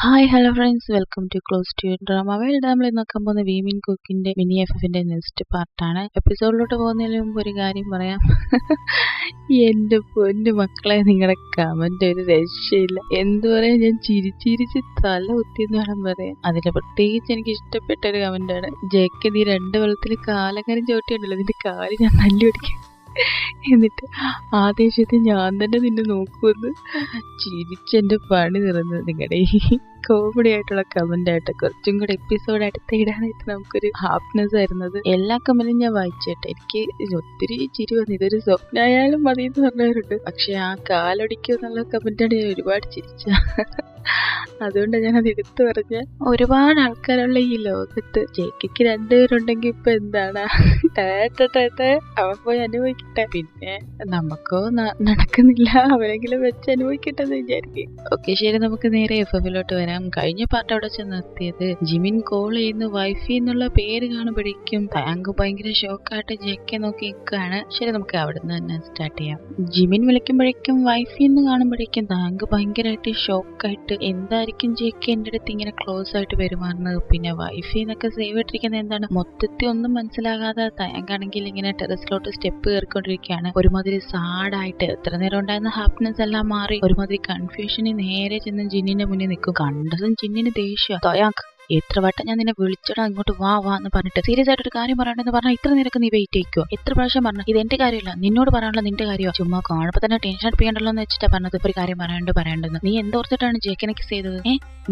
Hi hello friends, welcome to close to drama world. നമ്മൾ ഇന്ന് നോക്കാൻ പോകുന്ന വി മിൻ കുക്കിന്റെ മിനി എഫിന്റെ നെക്സ്റ്റ് പാർട്ടാണ്. എപ്പിസോഡിലോട്ട് പോകുന്നതിന് മുമ്പ് ഒരു കാര്യം പറയാം. എന്റെ പൊന്നു മക്കളെ, നിങ്ങളുടെ കമന്റ് ഒരു രക്ഷയില്ല. എന്തു പറയാ, ഞാൻ ചിരിച്ചിരിച്ച് തല കുത്തിയെന്ന് വേണം പറയാൻ. അതിൽ പ്രത്യേകിച്ച് എനിക്ക് ഇഷ്ടപ്പെട്ട ഒരു കമന്റാണ്, ജെക്ക് നീ 2 വെള്ളത്തിൽ കാലക്കാരും ചോട്ടിയുണ്ടല്ലോ, നിന്റെ കാല് ഞാൻ തല്ലി പിടിക്കും. എന്നിട്ട് ആ ദേഷ്യത്തിൽ ഞാൻ തന്നെ നിന്നെ നോക്കുമെന്ന് ചിരിച്ചെന്റെ പണി നിറഞ്ഞത് നിങ്ങളുടെ ഈ കോമഡി ആയിട്ടുള്ള കമന്റ് ആയിട്ട് കുറച്ചും കൂടെ എപ്പിസോഡ് അടുത്ത് ഇടാനായിട്ട് നമുക്കൊരു ഹാപ്പിനെസ് ആയിരുന്നത്. എല്ലാ കമന്റും ഞാൻ വായിച്ചേട്ടെ, എനിക്ക് ഒത്തിരി ചിരി വന്നു. ഇതൊരു സ്വപ്നമായാലും മതി എന്ന് പറഞ്ഞവരുണ്ട്. പക്ഷെ ആ കാലൊടിക്കും എന്നുള്ള കമന്റാണ് ഞാൻ ഒരുപാട് ചിരിച്ച. അതുകൊണ്ട് ഞാനത് എടുത്തു പറഞ്ഞ, ഒരുപാട് ആൾക്കാരുള്ള ഈ ലോകത്ത് ജെക്കിക്ക് 2 പേരുണ്ടെങ്കിൽ ഇപ്പൊ എന്താണ്, അവൻ പോയി അനുഭവിക്കട്ടെ. പിന്നെ നമുക്കോ നടക്കുന്നില്ല, അവരെങ്കിലും വെച്ച് അനുഭവിക്കട്ടെ എന്ന് വിചാരിക്കും. ഓക്കെ, ശരി, നമുക്ക് നേരെ എഫിലോട്ട് വരാം. കഴിഞ്ഞ പാർട്ട് അവിടെ ചെന്ന് നിർത്തിയത്, ജിമിൻ കോൾ ചെയ്യുന്നു വൈഫി എന്നുള്ള പേര് കാണുമ്പോഴേക്കും താങ്ക് ഭയങ്കര ഷോക്കായിട്ട് ജെക്കെ നോക്കി നിൽക്കുകയാണ്. ശരി, നമുക്ക് അവിടെ നിന്ന് തന്നെ സ്റ്റാർട്ട് ചെയ്യാം. ജിമിൻ വിളിക്കുമ്പോഴേക്കും വൈഫി എന്ന് കാണുമ്പോഴേക്കും താങ്ക് ഭയങ്കരമായിട്ട് ഷോക്കായിട്ട്, എന്തായിരിക്കും ജെക്കെ എന്റെ അടുത്ത് ഇങ്ങനെ ക്ലോസ് ആയിട്ട് പെരുമാറുന്നത്, പിന്നെ വൈഫി എന്നൊക്കെ സേവ് ഇട്ടിരിക്കുന്നത് എന്താണ്, മൊത്തത്തിൽ ഒന്നും മനസ്സിലാകാതെ താങ്കാണെങ്കിൽ ഇങ്ങനെ ടെറസിലോട്ട് സ്റ്റെപ്പ് കയറിക്കൊണ്ടിരിക്കുകയാണ്. ഒരുമാതിരി സാഡായിട്ട് എത്ര നേരം ഉണ്ടായിരുന്ന ഹാപ്പിനെസ് എല്ലാം മാറി ഒരുമാതിരി കൺഫ്യൂഷനിൽ നേരെ ചെന്ന് ജിന്നിന്റെ മുന്നിൽ നിൽക്കും. കണ്ടതും ജിന്നിന് ദേഷ്യം. തയാങ്ക്, എത്ര വട്ടം ഞാൻ നിന്നെ വിളിച്ചിടാ ഇങ്ങോട്ട് വാ എന്ന് പറഞ്ഞിട്ട്, സീരിയസ് ആയിട്ട് ഒരു കാര്യം പറയണ്ടെന്ന് പറഞ്ഞാൽ ഇത്ര നേരമൊക്കെ നീ വെയിറ്റ് ചെയ്യിക്കോ? എത്ര പ്രാവശ്യം പറഞ്ഞു ഇത് എന്റെ കാര്യമല്ല, നിന്നോട് പറയാനുള്ള നിന്റെ കാര്യമോ? ചുമ്മാ കാണുമ്പോ തന്നെ ടെൻഷൻ അടിപ്പിക്കണ്ടല്ലോ എന്ന് വെച്ചിട്ടാ പറഞ്ഞത്. ഒരു കാര്യം പറയണ്ടെന്ന്. നീ എന്തോർത്തിട്ടാണ് ജെക്കിനെ കിസ് ചെയ്തത്?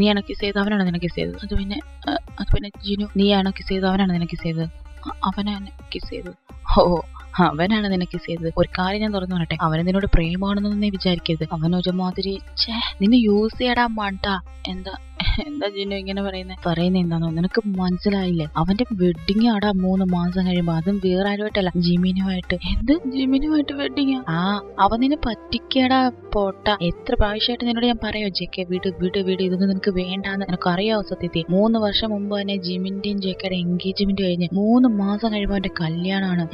നീയാണോ കിസ് ചെയ്തത്? അവനാണോ നിനക്ക് കിസ് ചെയ്തത്? അത് പിന്നെ ജിനു, നീയാണോ കിസ് ചെയ്തത്? അവനാണോ നിനക്ക് കിസ് ചെയ്തത്? അവനാണ് കിസ് ചെയ്തത്. ഓ, അവനാണ് നിനക്ക് കിസ് ചെയ്തത്. ഒരു കാര്യം ഞാൻ തുറന്നു പറയട്ടെ, അവന് നിന്നോട് പ്രേമാണെന്നൊന്നും നീ വിചാരിക്കരുത്. അവനൊരുമാതിരി നിന്നെ യൂസ് ചെയ്യടാ മണ്ട. എന്താ ജിന്നു ഇങ്ങനെ പറയുന്നത് എന്താണോ? നിനക്ക് മനസ്സിലായില്ലേ? അവന്റെ വെഡിങ് ആടാ 3 മാസം കഴിയുമ്പോ, അതും വേറെ ആരുമായിട്ടല്ല, ജിമിനുമായിട്ട്. എന്ത് ജിമിനുമായിട്ട് വെഡിങ്? അവൻ നിന്നെ പറ്റിക്കടാ പോട്ട. എത്ര പ്രാവശ്യമായിട്ട് നിന്നോട് ഞാൻ പറയോ ജെക്കെ വിട്, ഇതൊന്നും നിനക്ക് വേണ്ടാന്ന്. നിനക്ക് അറിയാവോ സത്യത്തിൽ 3 വർഷം മുമ്പ് തന്നെ ജിമിന്റെയും ജെക്കയുടെ എൻഗേജ്മെന്റ് കഴിഞ്ഞ് 3 മാസം കഴിയുമ്പോ അവന്റെ കല്യാണമാണ്.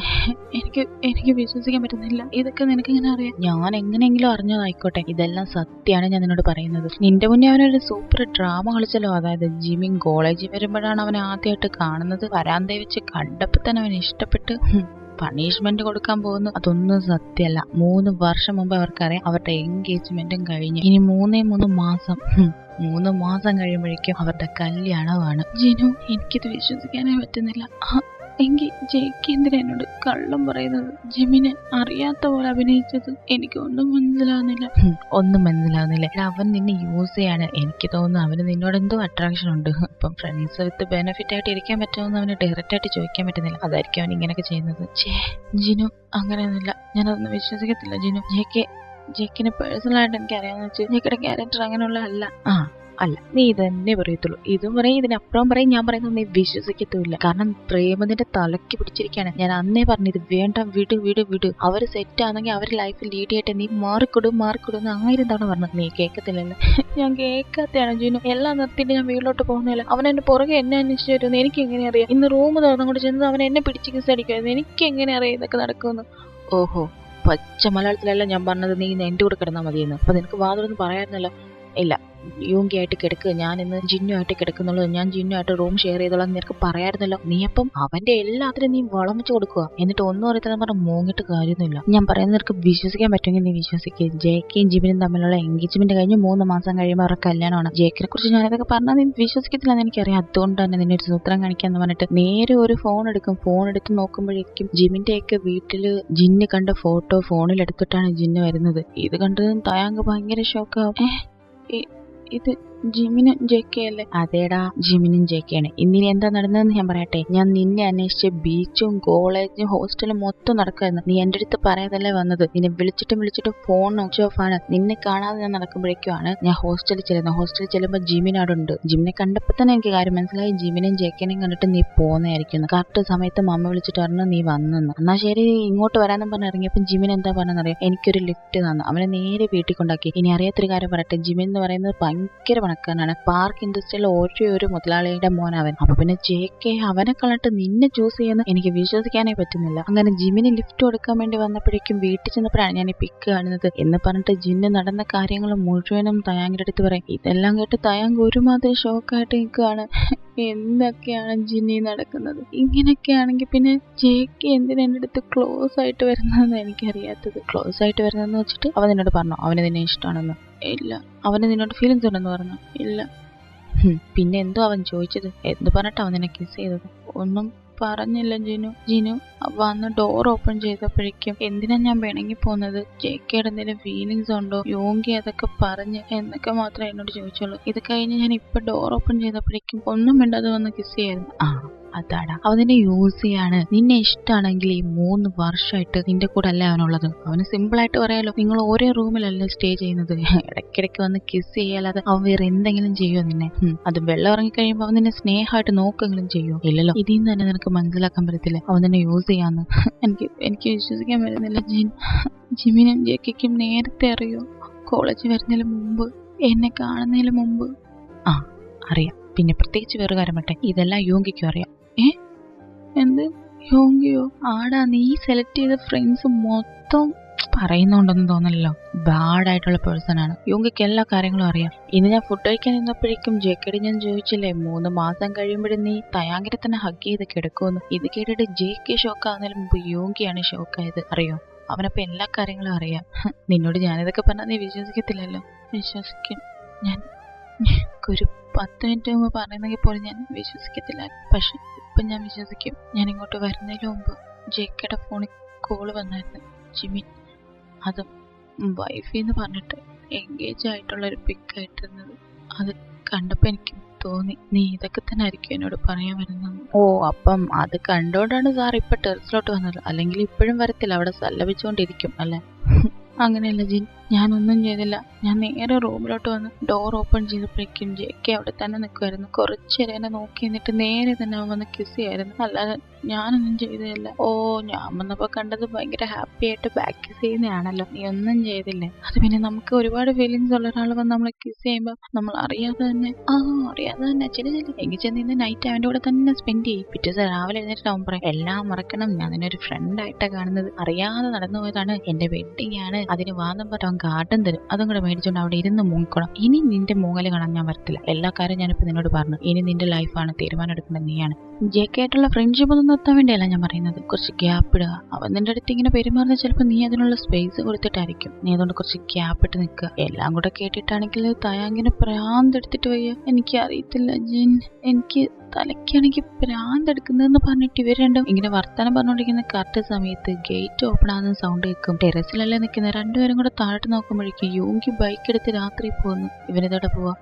എനിക്ക് വിശ്വസിക്കാൻ പറ്റുന്നില്ല. ഇതൊക്കെ നിനക്ക് ഇങ്ങനെ അറിയാം? ഞാൻ എങ്ങനെയെങ്കിലും അറിഞ്ഞതായിക്കോട്ടെ, ഇതെല്ലാം സത്യമാണ് ഞാൻ നിന്നോട് പറയുന്നത്. നിന്റെ മുന്നേ അവനൊരു സൂപ്പർ ഡ്രാമ കളിച്ചല്ലോ. അതായത് ജിമിൻ കോളേജിൽ വരുമ്പോഴാണ് അവൻ ആദ്യമായിട്ട് കാണുന്നത്. വരാന്തയിൽ വെച്ച് കണ്ടപ്പോ തന്നെ അവൻ ഇഷ്ടപ്പെട്ട് പണിഷ്മെന്റ് കൊടുക്കാൻ പോകുന്നു. അതൊന്നും സത്യമല്ല. 3 വർഷം മുമ്പ് അവർക്കറിയാം അവരുടെ എൻഗേജ്മെന്റും കഴിഞ്ഞു. ഇനി 3 മാസം കഴിയുമ്പോഴേക്കും അവരുടെ കല്യാണമാണ്. ജിനു, എനിക്കിത് വിശ്വസിക്കാനേ പറ്റുന്നില്ല. എങ്കിൽ ജെക്ക് എന്തിനാ എന്നോട് കള്ളം പറയുന്നത്? ജിമിനെ അറിയാത്ത പോലെ അഭിനയിച്ചത് എനിക്കൊന്നും മനസ്സിലാവുന്നില്ല. ഒന്നും മനസ്സിലാവുന്നില്ല. അവൻ നിന്നെ യൂസ് ചെയ്യാണ്. എനിക്ക് തോന്നുന്നു അവന് നിന്നോട് എന്തോ അട്രാക്ഷൻ ഉണ്ട്. ഇപ്പം ഫ്രണ്ട്സ് വിത്ത് ബെനിഫിറ്റ് ആയിട്ട് ഇരിക്കാൻ പറ്റുമെന്ന് അവന് ഡയറക്റ്റ് ആയിട്ട് ചോദിക്കാൻ പറ്റുന്നില്ല. അതായിരിക്കും അവൻ ഇങ്ങനെയൊക്കെ ചെയ്യുന്നത്. ജിനു, അങ്ങനെയൊന്നുമില്ല. ഞാനതൊന്നും വിശ്വസിക്കത്തില്ല ജിനു. ജെക്കിനെ പേഴ്സണലായിട്ട് എനിക്ക് അറിയാമെന്ന് വെച്ച് ജെക്കിയുടെ ക്യാരക്ടർ അങ്ങനെയുള്ള അല്ല. നീ ഇതന്നെ പറയത്തുള്ളൂ. ഇതും പറയും, ഇതിനപ്പുറം പറയും. ഞാൻ പറയുന്നത് നീ വിശ്വസിക്കത്തുമില്ല. കാരണം പ്രേമത്തിന്റെ തലയ്ക്ക് പിടിച്ചിരിക്കുകയാണ്. ഞാൻ അന്നേ പറഞ്ഞത് വേണ്ട, വിട്. അവര് സെറ്റ് ആണെങ്കിൽ അവര് ലൈഫ് ലീഡ് ചെയ്യട്ടെ, നീ മാറിക്കൊടും എന്ന് 1000 തവണ പറഞ്ഞത്. നീ കേൾക്കത്തില്ലല്ലോ. ഞാൻ കേൾക്കാത്തയാണ് ജിനു. എല്ലാം നിർത്തിയിട്ട് ഞാൻ വീട്ടിലോട്ട് പോകുന്നില്ല. അവൻ എന്റെ പുറകെ എന്നെ അന്വേഷിച്ചു വരുന്നു. എനിക്ക് എങ്ങനെ അറിയാം? ഇന്ന് റൂം തുറന്നുകൊണ്ട് ചെന്ന് അവൻ എന്നെ പിടിച്ച് കിസ് അടിക്കുമായിരുന്നു. എനിക്ക് എങ്ങനെ അറിയാം ഇതൊക്കെ നടക്കുമെന്ന്? ഓഹോ, പച്ച മലയാളത്തിലല്ല ഞാൻ പറഞ്ഞത് നീ എന്റെ കൂടെ കിടന്നാൽ മതിയെന്ന്. അപ്പൊ നിനക്ക് വാതിലൊന്നും പറയാറുന്നല്ലോ. ഇല്ല, യൂങ്കിയായിട്ട് കിടക്കുക, ഞാൻ ഇന്ന് ജിന്നുമായിട്ട് കിടക്കുന്നുള്ളൂ, ഞാൻ ജിന്നുമായിട്ട് റൂം ഷെയർ ചെയ്തോളാം നിനക്ക് പറയാറുന്നല്ലോ. നീ അപ്പം അവന്റെ എല്ലാത്തിനും നീ വളം വെച്ച് കൊടുക്കുക. എന്നിട്ട് ഒന്നും അറിയത്തില്ല പറഞ്ഞാൽ മൂങ്ങിട്ട് കാര്യമൊന്നുമില്ല. ഞാൻ പറയുന്നത് നിനക്ക് വിശ്വസിക്കാൻ പറ്റുമെങ്കിൽ നീ വിശ്വസിക്കുക. ജെക്കയും ജിമിനും തമ്മിലുള്ള എൻഗേജ്മെന്റ് കഴിഞ്ഞ് 3 മാസം കഴിയുമ്പോൾ അവരുടെ കല്യാണമാണ്. ജെക്കിനെ കുറിച്ച് ഞാനിതൊക്കെ പറഞ്ഞാൽ നീ വിശ്വസിക്കത്തില്ല എന്ന് എനിക്കറിയാം. അതുകൊണ്ട് തന്നെ നിന്നെ ഒരു സൂത്രം കാണിക്കാന്ന് പറഞ്ഞിട്ട് നേരെ ഒരു ഫോൺ എടുത്ത് നോക്കുമ്പോഴേക്കും ജിമിന്റെയൊക്കെ വീട്ടില് ജിന്ന് കണ്ട ഫോട്ടോ ഫോണിൽ എടുത്തിട്ടാണ് ജിന്ന് വരുന്നത്. ഇത് കണ്ടതും തയാങ്ക് ഭയങ്കര ഷോക്കാവും. ഇത് ജിമിനും ജെക്കയല്ലേ? അതേടാ, ജിമിനും ജെക്കയാണ്. ഇന്നിനി എന്താ നടന്നതെന്ന് ഞാൻ പറയട്ടെ. ഞാൻ നിന്നെ അന്വേഷിച്ച് ബീച്ചും കോളേജും ഹോസ്റ്റലും മൊത്തം നടക്കായിരുന്നു. നീ എന്റെ അടുത്ത് പറയാതല്ലേ വന്നത്. നിന്നെ വിളിച്ചിട്ടും ഫോൺ സ്വിച്ച് ഓഫ് ആണ്. നിന്നെ കാണാതെ ഞാൻ നടക്കുമ്പോഴേക്കുമാണ് ഞാൻ ഹോസ്റ്റലിൽ ചെല്ലുമ്പോൾ ജിമിനോടുണ്ട്. ജിമിനെ കണ്ടപ്പോ തന്നെ എനിക്ക് കാര്യം മനസ്സിലായി. ജിമിനും ജെക്കനെയും കണ്ടിട്ട് നീ പോന്നായിരിക്കുന്നു. കറക്റ്റ് സമയത്ത് മമ്മ വിളിച്ചിട്ട് പറഞ്ഞു നീ വന്നെന്ന്. എന്നാ ശരി ഇങ്ങോട്ട് വരാനും പറഞ്ഞ് ഇറങ്ങിയപ്പം ജിമിൻ എന്താ പറഞ്ഞറിയാം? എനിക്കൊരു ലിഫ്റ്റ് തന്നു. അവനെ നേരെ വീട്ടിൽ കൊണ്ടാക്കി. ഇനി അറിയാത്തൊരു കാര്യം പറയട്ടെ, ജിമിൻ എന്ന് പറയുന്നത് ഭയങ്കര പണക്കാരനാണ്. പാർക്ക് ഇൻഡസ്ട്രിയിലെ ഒരു മുതലാളിയുടെ മോൻ അവൻ. അപ്പൊ പിന്നെ JK അവനെ കളഞ്ഞിട്ട് നിന്നെ ചൂസ് ചെയ്യുന്ന എനിക്ക് വിശ്വസിക്കാനേ പറ്റുന്നില്ല. അങ്ങനെ ജിമ്മിന് ലിഫ്റ്റ് കൊടുക്കാൻ വേണ്ടി വന്നപ്പോഴേക്കും വീട്ടിൽ ചെന്നപ്പോഴാണ് ഞാൻ ഈ പിക്ക് കാണുന്നത് എന്ന് പറഞ്ഞിട്ട് ജിന്ന് നടന്ന കാര്യങ്ങൾ മുഴുവനും തയാങ്ങിന്റെ അടുത്ത് പറയും. ഇതെല്ലാം കേട്ട് തയാങ് ഒരുമാതിരി ഷോക്കായിട്ട് നിൽക്കുകയാണ്. എന്തൊക്കെയാണ് ജിന്നി നടക്കുന്നത്? ഇങ്ങനെയൊക്കെയാണെങ്കിൽ പിന്നെ JK എന്തിനാ എൻ്റെ അടുത്ത് ക്ലോസ് ആയിട്ട് വരുന്നതെന്ന് എനിക്കറിയാത്തത്. ക്ലോസ് ആയിട്ട് വരുന്നതെന്ന് വെച്ചിട്ട് അവൻ നിന്നോട് പറഞ്ഞു അവന് നിന്നെ ഇഷ്ടമാണെന്ന്? ഇല്ല. അവന് നിന്നോട് ഫീലിങ്സ് ഉണ്ടെന്ന് പറഞ്ഞു? ഇല്ല. പിന്നെ എന്തോ അവൻ ചോദിച്ചത്? എന്ത് പറഞ്ഞിട്ട് അവൻ നിന്നെ കിസ് ചെയ്തത്? ഒന്നും പറഞ്ഞില്ല ജിനു വന്ന് ഡോർ ഓപ്പൺ ചെയ്തപ്പോഴേക്കും എന്തിനാ ഞാൻ പിണങ്ങി പോകുന്നത്, JKയുടെ എന്തെങ്കിലും ഫീലിങ്സ് ഉണ്ടോ, യോങ്കി അതൊക്കെ പറഞ്ഞ് എന്നൊക്കെ മാത്രമേ എന്നോട് ചോദിച്ചുള്ളൂ. ഇത് കഴിഞ്ഞ് ഞാൻ ഇപ്പൊ ഡോർ ഓപ്പൺ ചെയ്തപ്പോഴേക്കും ഒന്നും മിണ്ടാതെ വന്ന് കിസ് ചെയ്യായിരുന്നു. അതാടാ അവൻ നിന്നെ യൂസ് ചെയ്യാണ്. നിന്നെ ഇഷ്ടമാണെങ്കിൽ ഈ 3 വർഷമായിട്ട് നിന്റെ കൂടെ അല്ല അവനുള്ളത്. അവന് സിമ്പിൾ ആയിട്ട് പറയാലോ, നിങ്ങൾ ഒരേ റൂമിലല്ലേ സ്റ്റേ ചെയ്യുന്നത്, ഇടയ്ക്കിടയ്ക്ക് വന്ന് കിസ് ചെയ്യാല്ലാതെ അവൻ വേറെ എന്തെങ്കിലും ചെയ്യുമോ നിന്നെ? അത് വെള്ളം ഇറങ്ങി കഴിയുമ്പോൾ അവൻ നിന്നെ സ്നേഹമായിട്ട് നോക്കെങ്കിലും ചെയ്യുമോ? ഇല്ലല്ലോ. ഇതിൽ നിന്ന് തന്നെ നിനക്ക് മനസ്സിലാക്കാൻ പറ്റത്തില്ല അവൻ നിന്നെ യൂസ് ചെയ്യാന്ന്. എനിക്ക് വിശ്വസിക്കാൻ പറ്റുന്നില്ല. ജിമിനും JKയ്ക്കും നേരത്തെ അറിയോ? കോളേജ് വരുന്നതിന് മുമ്പ്, എന്നെ കാണുന്നതിന് മുമ്പ്? അറിയാം. പിന്നെ പ്രത്യേകിച്ച് വേറെ കാര്യം പറ്റേ, ഇതെല്ലാം യോങ്കിക്കും അറിയാം. എന്ത് യോങ്കിയോ? ആടാ, നീ സെലക്ട് ചെയ്ത ഫ്രണ്ട്സ് മൊത്തം പറയുന്നുണ്ടെന്ന് തോന്നലല്ലോ. ബാഡായിട്ടുള്ള പേഴ്സൺ ആണ്. യോങ്കിക്ക് എല്ലാ കാര്യങ്ങളും അറിയാം. ഇന്ന് ഞാൻ ഫുഡ് കഴിക്കാൻ നിന്നപ്പോഴേക്കും JKയോട് ഞാൻ ചോദിച്ചില്ലേ 3 മാസം കഴിയുമ്പോഴും നീ തയാങ്കിനെ തന്നെ ഹഗ് ചെയ്ത് കിടക്കുമെന്ന്. ഇത് കേട്ടിട്ട് JK ഷോക്കാവുന്നതിന് മുമ്പ് യോങ്കിയാണ് ഷോക്കായത് അറിയോ. അവനപ്പോ എല്ലാ കാര്യങ്ങളും അറിയാം. നിന്നോട് ഞാനിതൊക്കെ പറഞ്ഞാൽ നീ വിശ്വസിക്കത്തില്ലല്ലോ. വിശ്വസിക്കും. ഞാൻ ഒരു 10 മിനിറ്റ് മുമ്പ് പറയുന്നെങ്കിൽ പോലും ഞാൻ വിശ്വസിക്കത്തില്ല. പക്ഷെ ഇപ്പം ഞാൻ വിശ്വസിക്കും. ഞാൻ ഇങ്ങോട്ട് വരുന്നതിന് മുമ്പ് JKയുടെ ഫോണിൽ കോള് വന്നായിരുന്നു. ജിമിൻ, അത് വൈഫിന്ന് പറഞ്ഞിട്ട് എൻഗേജ് ആയിട്ടുള്ള ഒരു പിക്കായിട്ടിരുന്നത്. അത് കണ്ടപ്പോൾ എനിക്ക് തോന്നി നീ ഇതൊക്കെ തന്നെ ആയിരിക്കും എന്നോട് പറയാൻ വരുന്നത്. അപ്പം അത് കണ്ടോണ്ടാണ് സാർ ഇപ്പൊ ടെറസിലോട്ട് വന്നത്. അല്ലെങ്കിൽ ഇപ്പോഴും വരത്തില്ല, അവിടെ സല്ലപിച്ചുകൊണ്ടിരിക്കും അല്ലെ? അങ്ങനെയല്ല ജിൻ, ഞാനൊന്നും ചെയ്തില്ല. ഞാൻ നേരെ റൂമിലോട്ട് വന്ന് ഡോർ ഓപ്പൺ ചെയ്തപ്പോഴേക്കും JK അവിടെ തന്നെ നിൽക്കുമായിരുന്നു. കുറച്ചേരം എന്നെ നോക്കി നിന്നിട്ട് നേരെ തന്നെ അവൻ വന്ന് കിസ് ചെയ്യായിരുന്നു. അല്ലാതെ ഞാനൊന്നും ചെയ്തതല്ല. ഞാൻ വന്നപ്പോ കണ്ടത് ഭയങ്കര ഹാപ്പി ആയിട്ട് ബാക്ക് കിസ് ചെയ്യുന്നതാണല്ലോ. നീ ഒന്നും ചെയ്തില്ലേ? അത് പിന്നെ നമുക്ക് ഒരുപാട് ഫീലിങ്സ് ഉള്ള ഒരാൾ വന്ന് നമ്മളെ കിസ് ചെയ്യുമ്പോ നമ്മൾ അറിയാതെ തന്നെ ചെല്ലു എങ്കിൽ ചെന്ന് ഇന്ന് നൈറ്റ് അവന്റെ കൂടെ തന്നെ സ്പെൻഡ് ചെയ്യും. പിറ്റേ ദിവസം രാവിലെ എഴുന്നേറ്റ് അവൻ പറയും എല്ലാം മറക്കണം, ഞാൻ നിന്നൊരു ഫ്രണ്ട് ആയിട്ടാണ് കാണുന്നത്, അറിയാതെ നടന്നു പോയതാണ്, എന്റെ വെഡിങ് ആണ്, അതിന് വാദം പറഞ്ഞ ഗാർഡൻ തരും, അതും കൂടെ മേടിച്ചോണ്ട് അവിടെ ഇരുന്ന് മൂങ്ങിക്കണം. ഇനി നിന്റെ മൂങ്ങല് കാണാൻ ഞാൻ വരത്തില്ല. എല്ലാ കാര്യം ഞാനിപ്പോ നിന്നോട് പറഞ്ഞു. ഇനി നിന്റെ ലൈഫാണ്, തീരുമാനം എടുക്കേണ്ടത് നീയാണ്. JK ആയിട്ടുള്ള ഫ്രണ്ട്ഷിപ്പ് ഒന്നും നിർത്താൻ വേണ്ടിയല്ല ഞാൻ പറയുന്നത്. കുറച്ച് ഗ്യാപ്പ് ഇടുക. അവൻ നിന്റെ അടുത്ത് ഇങ്ങനെ പെരുമാറുന്നത് ചിലപ്പോൾ നീ അതിനുള്ള സ്പേസ് കൊടുത്തിട്ടായിരിക്കും. നീ അതുകൊണ്ട് കുറച്ച് ഗ്യാപ്പ് ഇട്ട് നിൽക്കുക. എല്ലാം കൂടെ കേട്ടിട്ടാണെങ്കിൽ തയാങ്കിന് ഭ്രാന്തെടുത്തിട്ട് വയ്യ. എനിക്ക് അറിയത്തില്ല ജിൻ, എനിക്ക് തലയ്ക്കാണെങ്കിൽ ഭ്രാന്തെടുക്കുന്നതെന്ന് പറഞ്ഞിട്ട് ഇവർ രണ്ടും ഇങ്ങനെ വർത്തമാനം പറഞ്ഞുകൊണ്ടിരിക്കുന്ന കറക്റ്റ് സമയത്ത് ഗേറ്റ് ഓപ്പൺ ആകുന്ന സൗണ്ട് കേൾക്കും. ടെറസിലല്ലേ നിൽക്കുന്ന രണ്ടുപേരും കൂടെ താഴോട്ട് നോക്കുമ്പോഴേക്കും യോങ്കി ബൈക്ക് എടുത്ത് രാത്രി പോകുന്നു. ഇവനിതോടെ പോവാ.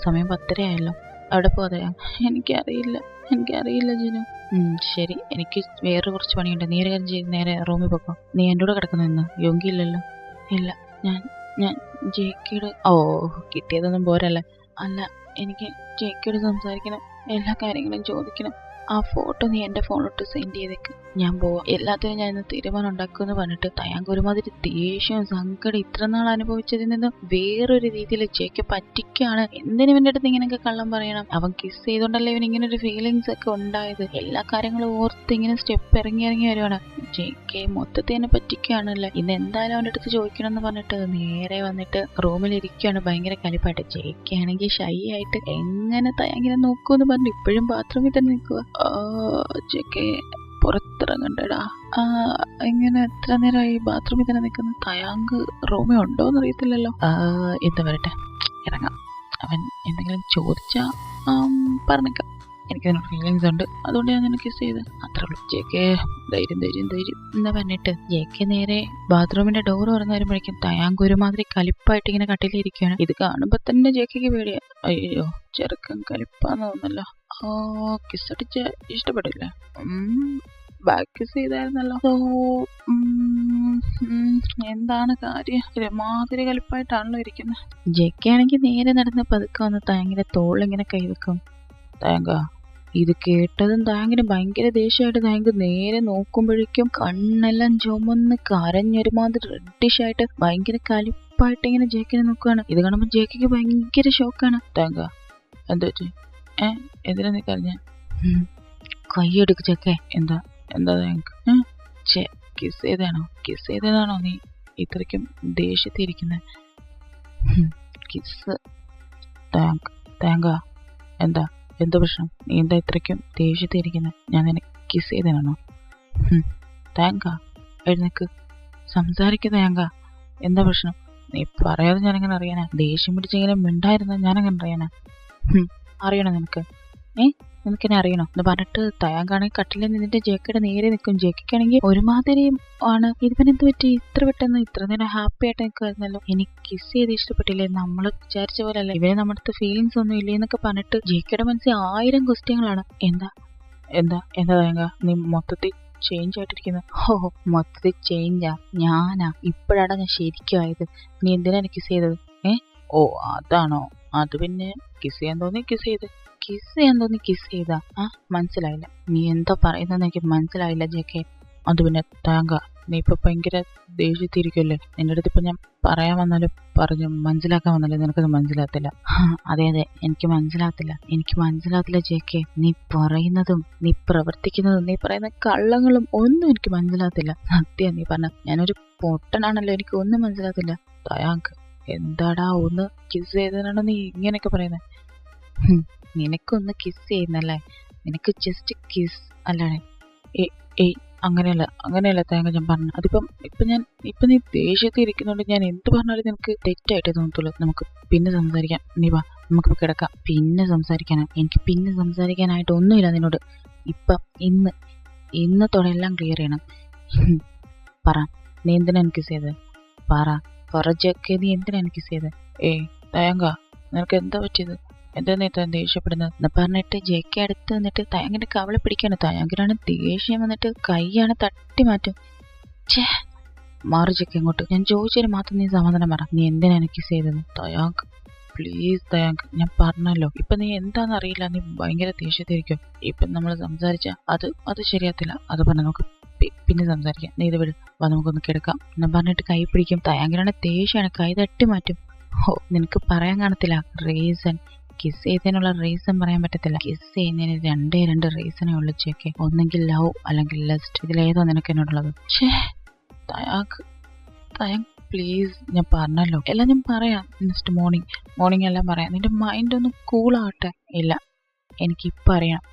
സമയം 10:30 ആയല്ലോ. അവിടെ പോവാതെയാ? എനിക്കറിയില്ല ജിനു. ശരി, എനിക്ക് വേറെ കുറച്ച് പണിയുണ്ട്. നേരെ കാര്യം ചെയ്ത് നേരെ റൂമിൽ പോക്കോ. നീ എൻ്റെ കൂടെ കിടക്കുന്നു. യോങ്കി ഇല്ലല്ലോ? ഇല്ല, ഞാൻ JKയോട്. കിട്ടിയതൊന്നും പോരല്ലേ? അല്ല, എനിക്ക് JKയോട് സംസാരിക്കണം, എല്ലാ കാര്യങ്ങളും ചോദിക്കണം. ആ ഫോട്ടോ നീ എൻ്റെ ഫോണിലോട്ട് സെൻഡ് ചെയ്തേക്ക്. ഞാൻ പോവാം. എല്ലാത്തിനും ഞാൻ ഇന്ന് തീരുമാനം ഉണ്ടാക്കുമെന്ന് പറഞ്ഞിട്ട് തയാങ്ക് ഒരുമാതിരി ദേഷ്യവും സങ്കടം ഇത്ര നാൾ അനുഭവിച്ചതിൽ നിന്ന് വേറൊരു രീതിയിൽ JK പറ്റിക്കാണ്. എന്തിനും ഇവൻ്റെ അടുത്ത് ഇങ്ങനെയൊക്കെ കള്ളം പറയണം? അവൻ കിസ് ചെയ്തോണ്ടല്ലേ ഇവൻ ഇങ്ങനെ ഒരു ഫീലിങ്സ് ഒക്കെ ഉണ്ടായത്. എല്ലാ കാര്യങ്ങളും ഓർത്ത് ഇങ്ങനെ സ്റ്റെപ്പ് ഇറങ്ങി വരുവാണ്. JK മൊത്തത്തിൽ എന്നെ പറ്റിക്കുകയാണല്ലേ. ഇന്ന് എന്തായാലും അവൻ്റെ അടുത്ത് ചോദിക്കണം എന്ന് പറഞ്ഞിട്ട് നേരെ വന്നിട്ട് റൂമിലിരിക്കുകയാണ് ഭയങ്കര കലിപ്പായിട്ട്. JK ആണെങ്കിൽ ഷൈ ആയിട്ട് എങ്ങനെ തയാങ്കിനെ നോക്കുമെന്ന് പറഞ്ഞു ഇപ്പോഴും ബാത്റൂമിൽ തന്നെ നിൽക്കുക. JK പുറത്തിറങ്ങണ്ടടാ. ഇങ്ങനെ എത്ര നേരമായി ബാത്റൂമിൽ തന്നെ നിൽക്കുന്നു? തയാങ്ക് റൂമിൽ ഉണ്ടോന്ന് അറിയത്തില്ലല്ലോ. എന്താ വരട്ടെ, ഇറങ്ങാം. അവൻ എന്തെങ്കിലും ചോദിച്ചാ പറഞ്ഞേക്കാം. എനിക്ക് നിന്നോട് ഫീലിങ്സ് ഉണ്ട്, അതുകൊണ്ട് ഞാൻ നിന്നെ കിസ് ചെയ്ത്, അത്രേ ഉള്ളൂ. JK ധൈര്യം എന്ന് പറഞ്ഞിട്ട് JK നേരെ ബാത്റൂമിന്റെ ഡോർ തുറന്നു വരുമ്പോഴേക്കും തയാങ്ക് ഒരുമാതിരി കലിപ്പായിട്ട് ഇങ്ങനെ കട്ടിലിരിക്കുകയാണ്. ഇത് കാണുമ്പോ തന്നെ JKക്ക് പേടിയാ. അയ്യോ, ചെറുക്കൻ കലിപ്പാന്ന് തോന്നല്ലോ. കിസ്സടിച്ച് ഇഷ്ടപ്പെടില്ല. ബാക്ക് കിസ് ചെയ്തായിരുന്നല്ലോ. എന്താണ് കാര്യം? ഒരുമാതിരി കലിപ്പായിട്ടാണല്ലോ ഇരിക്കുന്നത്. JK ആണെങ്കിൽ നേരെ നടന്ന് പതുക്കെ വന്ന് തയാങ്കിന്റെ തോളിങ്ങനെ കൈവെക്കും. തയാങ്ക, ഇത് കേട്ടതും തയാങ്കിന് ഭയങ്കര ദേഷ്യമായിട്ട് തയാങ്ക് നേരെ നോക്കുമ്പോഴേക്കും കണ്ണെല്ലാം ചുമന്ന് കരഞ്ഞൊരുമാതിരി റെഡിഷായിട്ട് ഭയങ്കര കലിപ്പ് ഷാർപ്പായിട്ട് ഇങ്ങനെ ജേക്കിനെ നോക്കുകയാണ്. ഇത് കാണുമ്പോൾ ജേക്കിക്ക് ഭയങ്കര ഷോക്കാണ്. താങ്ക എന്താ വെച്ചു? എന്തിനാ നീ കരഞ്ഞ? കൈയെടുക്ക് ജേക്കെ. എന്താ എന്താ താങ്ക? കിസ് ചെയ്തതാണോ നീ ഇത്രയ്ക്കും ദേഷ്യത്തിരിക്കുന്നത്? കിസ് താങ്ക എന്താ പ്രശ്നം? നീ എന്താ ഇത്രയ്ക്കും ദേഷ്യത്തിരിക്കുന്നത്? ഞാൻ നിന്നെ കിസ് ചെയ്തതാണോ? താങ്ക എഴുന്നേക്ക്, സംസാരിക്കുക താങ്ക. എന്താ പ്രശ്നം? നീ പറയാതെ ഞാനെങ്ങനെ അറിയാനാ? ദേഷ്യം പിടിച്ചെങ്ങനെ മിണ്ടായിരുന്ന ഞാനെങ്ങനെ അറിയാനാ? അറിയണോ നിനക്ക്? നിനക്കെന്നെ അറിയണോ എന്ന് പറഞ്ഞിട്ട് തയാങ്കാണെങ്കിൽ കട്ടിലിൽ നിന്നിട്ട് ജേക്കയുടെ നേരെ നിൽക്കും. ജേക്കാണെങ്കിൽ ഒരുമാതിരിയും ആണ്. ഇതിനെന്ത് പറ്റി ഇത്ര പെട്ടെന്ന്? ഇത്ര നേരം ഹാപ്പി ആയിട്ട് നിൽക്കുമായിരുന്നല്ലോ. എനിക്ക് കിസ് ചെയ്ത് ഇഷ്ടപ്പെട്ടില്ലേ? നമ്മൾ വിചാരിച്ച പോലെ അല്ല, ഇവരെ നമ്മുടെ അടുത്ത് ഫീലിങ്സ് ഒന്നും ഇല്ലേ എന്നൊക്കെ പറഞ്ഞിട്ട് ജേക്കയുടെ മനസ്സിൽ 1000 ക്വസ്റ്റ്യങ്ങളാണ്. എന്താ തയങ്ക നീ മൊത്തത്തിൽ ചേഞ്ച് ആയിട്ടിരിക്കുന്നത്? മൊത്തത്തിൽ ചേഞ്ചാ? ഞാനാ? ഇപ്പോഴാണ് ഞാൻ ശരിക്കും ആയത്. നീ എന്തിനാ എനിക്ക് കിസ് ചെയ്തത്? അതാണോ? അത് പിന്നെ കിസ് ചെയ്യാൻ തോന്നി കിസ് ചെയ്താ? മനസ്സിലായില്ല. നീ എന്താ പറയുന്നതെന്ന് എനിക്ക് മനസ്സിലായില്ല ജേക്കെ. അത് പിന്നെ താങ്ക നീ ഇപ്പൊ ഭയങ്കര ദേഷ്യത്തിരിക്കുമല്ലേ? നിന്റെ അടുത്ത് ഇപ്പൊ ഞാൻ പറയാൻ വന്നാലും പറഞ്ഞു മനസ്സിലാക്കാൻ വന്നാലും നിനക്കത് മനസ്സിലാകത്തില്ല. അതെ എനിക്ക് മനസ്സിലാകത്തില്ല ജേക്കെ. നീ പറയുന്നതും നീ പ്രവർത്തിക്കുന്നതും നീ പറയുന്ന കള്ളങ്ങളും ഒന്നും എനിക്ക് മനസ്സിലാകത്തില്ല. സത്യം നീ പറഞ്ഞ. ഞാനൊരു പൊട്ടനാണല്ലോ, എനിക്ക് ഒന്നും മനസ്സിലാകത്തില്ല. തയാങ്ക് എന്താടാ ഒന്ന് കിസ് ചെയ്തതാണോ നീ ഇങ്ങനെയൊക്കെ പറയുന്നത്? നിനക്കൊന്ന് കിസ് ചെയ്യുന്നല്ലേ? നിനക്ക് ജസ്റ്റ് കിസ് അല്ലാതെ? അങ്ങനെയല്ല താങ്കൾ ഞാൻ പറഞ്ഞു. ഇപ്പൊ നീ ദേഷ്യത്തിൽ ഇരിക്കുന്നോണ്ട് ഞാൻ എന്ത് പറഞ്ഞാലും നിനക്ക് തെറ്റായിട്ട് തോന്നത്തുള്ളൂ. നമുക്ക് പിന്നെ സംസാരിക്കാം. നീ വാ, നമുക്ക് കിടക്കാം. പിന്നെ സംസാരിക്കാനാ? എനിക്ക് പിന്നെ സംസാരിക്കാനായിട്ട് ഒന്നുമില്ല നിന്നോട്. ഇപ്പം ഇന്നത്തോടെ എല്ലാം ക്ലിയർ ചെയ്യണം. പറ, നീ എന്തിനാ എനിക്ക് ചെയ്തത്? പറ ജേക്കെ, നീ എന്തിനാ എനിക്ക് ചെയ്തത്? തയങ്ക നിനക്ക് എന്താ പറ്റിയത്? എന്താ നീ ഇത്ര ദേഷ്യപ്പെടുന്നത് എന്ന് പറഞ്ഞിട്ട് ജേക്കെ അടുത്ത് വന്നിട്ട് തയങ്കിന്റെ കവളെ പിടിക്കാണ്. തയങ്കിനാണ് ദേഷ്യം വന്നിട്ട് കൈയാണ് തട്ടി മാറ്റും. മാറി ജേക്കെ അങ്ങോട്ട്. ഞാൻ ചോദിച്ചതിന് മാത്രം നീ സമാധാനം പറ. നീ എന്തിനാ എനിക്ക് ചെയ്തത്? തയാങ്ക് പ്ലീസ് തയാങ്ക്, ഞാൻ പറഞ്ഞല്ലോ. ഇപ്പൊ നീ എന്താന്ന് അറിയില്ല, നീ ഭയങ്കര ദേഷ്യത്തിരിക്കും. ഇപ്പൊ നമ്മൾ സംസാരിച്ച അത് ശരിയാത്തില്ല. അത് പറഞ്ഞ നമുക്ക് പിന്നെ സംസാരിക്കാം. നീ ഇത് വിട്, നമുക്കൊന്ന് കിടക്കാം എന്ന് പറഞ്ഞിട്ട് കൈ പിടിക്കും. തയാങ്കിനാണ് ദേഷ്യമാണ്, കൈ തട്ടി മാറ്റും. നിനക്ക് പറയാൻ കാണത്തില്ല റീസൺ. കിസ് ചെയ്തതിനുള്ള റീസൺ പറയാൻ പറ്റത്തില്ല. കിസ് ചെയ്യുന്നതിന് രണ്ട് റീസണേ ഉള്ളു ചേക്കെ. ഒന്നെങ്കിൽ ലവ് അല്ലെങ്കിൽ ലസ്റ്റ്. ഇതിലേതോ നിനക്ക് എന്നോടുള്ളത്? തയാങ്ക് പ്ലീസ്, ഞാൻ പറഞ്ഞല്ലോ എല്ലാം ഞാൻ പറയാം. നെക്സ്റ്റ് മോർണിംഗ് എല്ലാം പറയാം. നിന്റെ മൈൻഡ് ഒന്ന് കൂളാവട്ടെ. ഇല്ല, എനിക്കിപ്പം അറിയണം,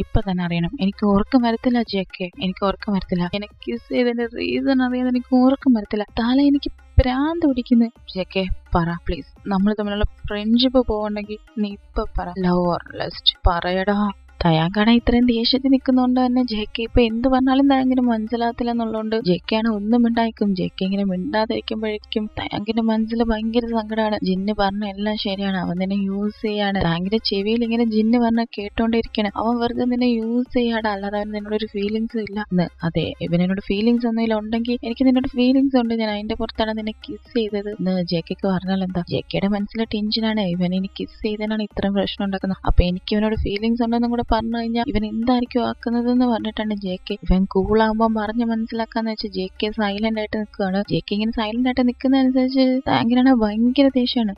ഇപ്പൊ തന്നെ അറിയണം. എനിക്ക് ഉറക്കം വരത്തില്ല ജേക്കെ, എനിക്ക് ഉറക്കം വരത്തില്ല. എനിക്ക് കിസ് ചെയ്തതിന്റെ റീസൺ അറിയാതെ എനിക്ക് ഉറക്കം വരത്തില്ല. തല എനിക്ക് ഭ്രാന്ത് പിടിക്കുന്നു. ജേക്കെ പറ പ്ലീസ്, നമ്മൾ തമ്മിലുള്ള ഫ്രണ്ട്ഷിപ്പ് പോകണ്ടെങ്കിൽ നീ ഇപ്പൊ പറ. ലവ് ഓർ ലസ്റ്റ് പറയടാ. തയാങ്കാണ് ഇത്രയും ദേഷ്യത്തിൽ നിൽക്കുന്നതുകൊണ്ട് തന്നെ ജേക്കെ ഇപ്പൊ എന്ത് പറഞ്ഞാലും തയാങ്കിന് മനസ്സിലാകത്തില്ല എന്നുള്ളതുകൊണ്ട് ജേക്കെയാണ് ഒന്നും മിണ്ടായിക്കും. ജേക്കെ ഇങ്ങനെ മിണ്ടാതിരിക്കുമ്പോഴേക്കും തയാങ്കിന്റെ മനസ്സിൽ ഭയങ്കര സങ്കടമാണ്. ജിന്ന് പറഞ്ഞ എല്ലാം ശരിയാണ്, അവൻ നിന്നെ യൂസ് ചെയ്യാണ്. തയാങ്കിന്റെ ചെവിയിൽ ഇങ്ങനെ ജിന്ന് പറഞ്ഞ കേട്ടോണ്ടിരിക്കണം. അവൻ വെറുതെ നിന്നെ യൂസ് ചെയ്യാടാ, അല്ലാതെ അവൻ നിന്നോടൊരു ഫീലിങ്സ് ഇല്ല. അതെ, ഇവനോട് ഫീലിങ്സ് ഒന്നും ഉണ്ടെങ്കിൽ എനിക്ക് നിന്നോട് ഫീലിങ്സ് ഉണ്ട്, ഞാൻ അതിന്റെ പുറത്താണ് നിന്നെ കിസ് ചെയ്തത് എന്ന് ജേക്കൊക്കെ പറഞ്ഞാൽ എന്താ? ജേക്കയുടെ മനസ്സിലെ ടെൻഷനാണ്, ഇവൻ ഇനി കിസ് ചെയ്തതിനാണ് ഇത്രയും പ്രശ്നം ഉണ്ടാക്കുന്നത്. അപ്പൊ എനിക്ക് ഇവനോട് ഫീലിങ്സ് ഉണ്ടെന്നും കൂടെ പറഞ്ഞു കഴിഞ്ഞാൽ ഇവൻ എന്തായിരിക്കും ആക്കുന്നത് എന്ന് പറഞ്ഞിട്ടാണ് ജേക്കെ. ഇവൻ കൂളാകുമ്പോൾ പറഞ്ഞ് മനസ്സിലാക്കാന്ന് വെച്ചാൽ ജേക്കെ സൈലന്റ് ആയിട്ട് നിൽക്കുകയാണ്. ജേക്കെ ഇങ്ങനെ സൈലന്റ് ആയിട്ട് നിൽക്കുന്നതനുസരിച്ച് താങ്കിനാണ് ഭയങ്കര ദേഷ്യമാണ്.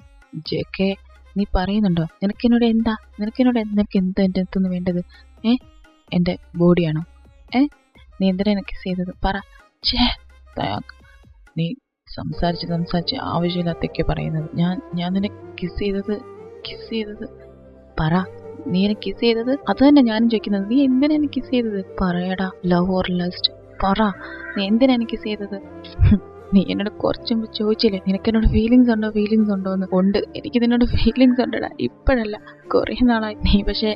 ജേക്കെ നീ പറയുന്നുണ്ടോ? നിനക്കെന്നോട് എന്താ എന്റെ അടുത്തുനിന്ന് വേണ്ടത്? എന്റെ ബോഡിയാണോ? നീ എന്തിനാ എനിക്ക് കിസ് ചെയ്തത്? പറ. നീ സംസാരിച്ച് ആവശ്യമില്ലാത്തൊക്കെ പറയുന്നത്. ഞാൻ നിന്നെ കിസ് ചെയ്തത് പറ. നീ എന്നെ കിസ് ചെയ്തത്? അത് തന്നെ ഞാനും ചോദിക്കുന്നത്. നീ എന്തിനാ എനിക്ക് കിസ് ചെയ്തത്? പറയടാ. ലവ് ഓർ ലസ്റ്റ് പറ. നീ എന്തിനാ എനിക്ക് കിസ് ചെയ്തത്? നീ എന്നോട് കുറച്ച് മുമ്പ് ചോദിച്ചില്ലേ നിനക്ക് എന്നോട് ഫീലിങ്സ് ഉണ്ടോ എന്ന്? ഉണ്ട്, എനിക്ക് നിന്നോട് ഫീലിങ്സ് ഉണ്ടടാ. ഇപ്പോഴല്ല, കുറെ നാളായി. നീ പക്ഷെ